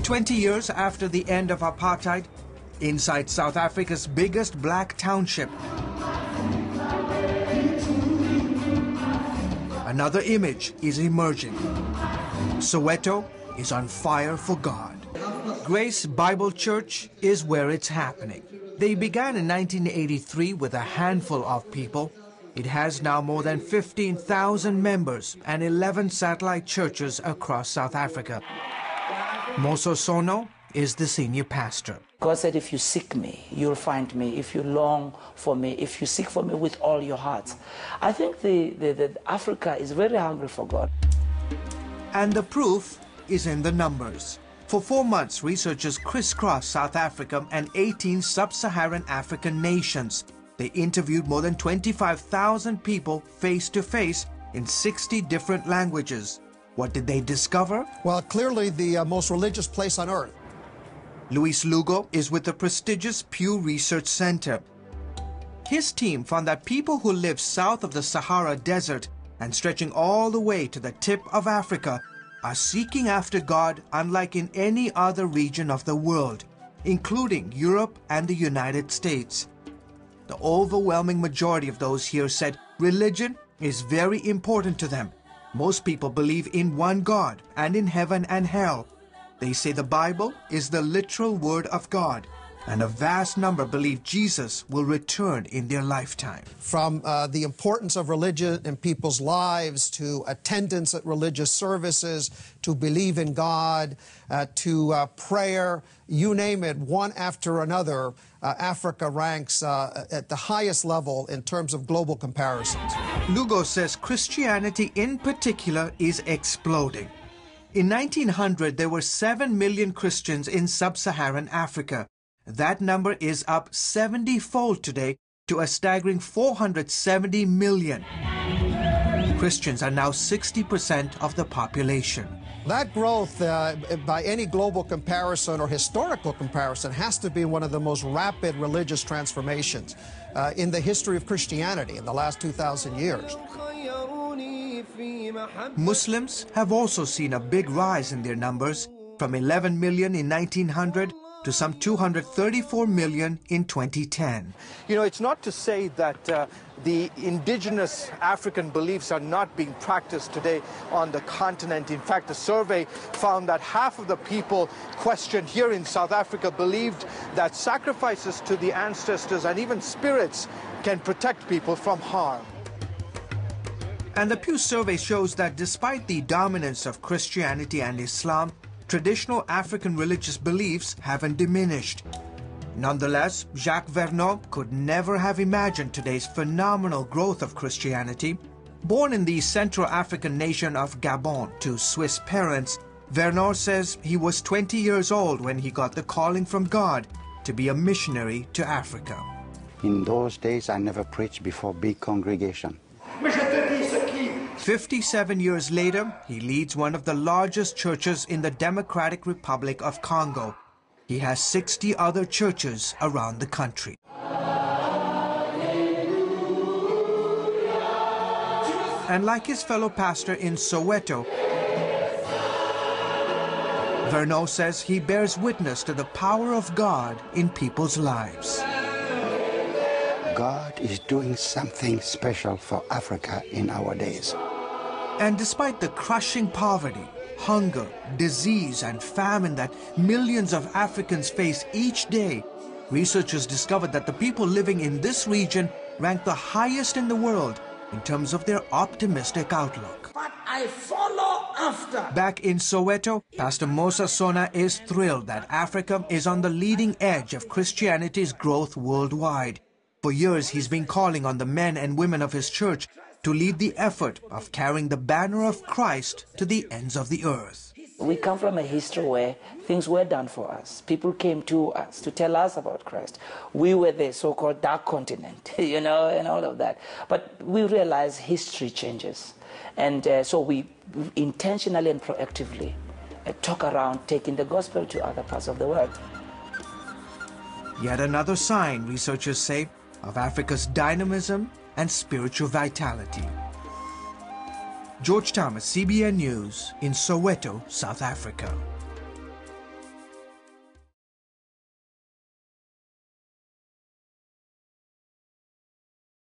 20 years after the end of apartheid, inside South Africa's biggest black township, another image is emerging. Soweto is on fire for God. Grace Bible Church is where it's happening. They began in 1983 with a handful of people. It has now more than 15,000 members and 11 satellite churches across South Africa. Moso Sono is the senior pastor. God said, if you seek me, you'll find me. If you long for me, if you seek for me with all your heart. I think the Africa is very hungry for God. And the proof is in the numbers. For 4 months, researchers crisscrossed South Africa and 18 sub-Saharan African nations. They interviewed more than 25,000 people face-to-face in 60 different languages. What did they discover? Well, clearly the most religious place on earth. Luis Lugo is with the prestigious Pew Research Center. His team found that people who live south of the Sahara Desert and stretching all the way to the tip of Africa are seeking after God unlike in any other region of the world, including Europe and the United States. The overwhelming majority of those here said religion is very important to them. Most people believe in one God and in heaven and hell. They say the Bible is the literal word of God, and a vast number believe Jesus will return in their lifetime. From the importance of religion in people's lives, to attendance at religious services, to believe in God, to prayer, you name it, one after another, Africa ranks at the highest level in terms of global comparisons. Lugo says Christianity in particular is exploding. In 1900, there were 7 million Christians in sub-Saharan Africa. That number is up 70-fold today to a staggering 470 million. Christians are now 60% of the population. That growth, by any global comparison or historical comparison, has to be one of the most rapid religious transformations in the history of Christianity in the last 2,000 years. Muslims have also seen a big rise in their numbers, from 11 million in 1900 to some 234 million in 2010. You know, it's not to say that the indigenous African beliefs are not being practiced today on the continent. In fact, a survey found that half of the people questioned here in South Africa believed that sacrifices to the ancestors and even spirits can protect people from harm. And the Pew survey shows that despite the dominance of Christianity and Islam, traditional African religious beliefs haven't diminished. Nonetheless, Jacques Vernon could never have imagined today's phenomenal growth of Christianity. Born in the Central African nation of Gabon to Swiss parents, Vernon says he was 20 years old when he got the calling from God to be a missionary to Africa. In those days, I never preached before big congregation. 57 years later, he leads one of the largest churches in the Democratic Republic of Congo. He has 60 other churches around the country. And like his fellow pastor in Soweto, Vernon says he bears witness to the power of God in people's lives. God is doing something special for Africa in our days. And despite the crushing poverty, hunger, disease, and famine that millions of Africans face each day, researchers discovered that the people living in this region rank the highest in the world in terms of their optimistic outlook. But I follow after. Back in Soweto, Pastor Mosa Sona is thrilled that Africa is on the leading edge of Christianity's growth worldwide. For years, he's been calling on the men and women of his church to lead the effort of carrying the banner of Christ to the ends of the earth. We come from a history where things were done for us. People came to us to tell us about Christ. We were the so-called dark continent, you know, and all of that. But we realize history changes. And so we intentionally and proactively talk around taking the gospel to other parts of the world. Yet another sign, researchers say, of Africa's dynamism and spiritual vitality. George Thomas, CBN News, in Soweto, South Africa.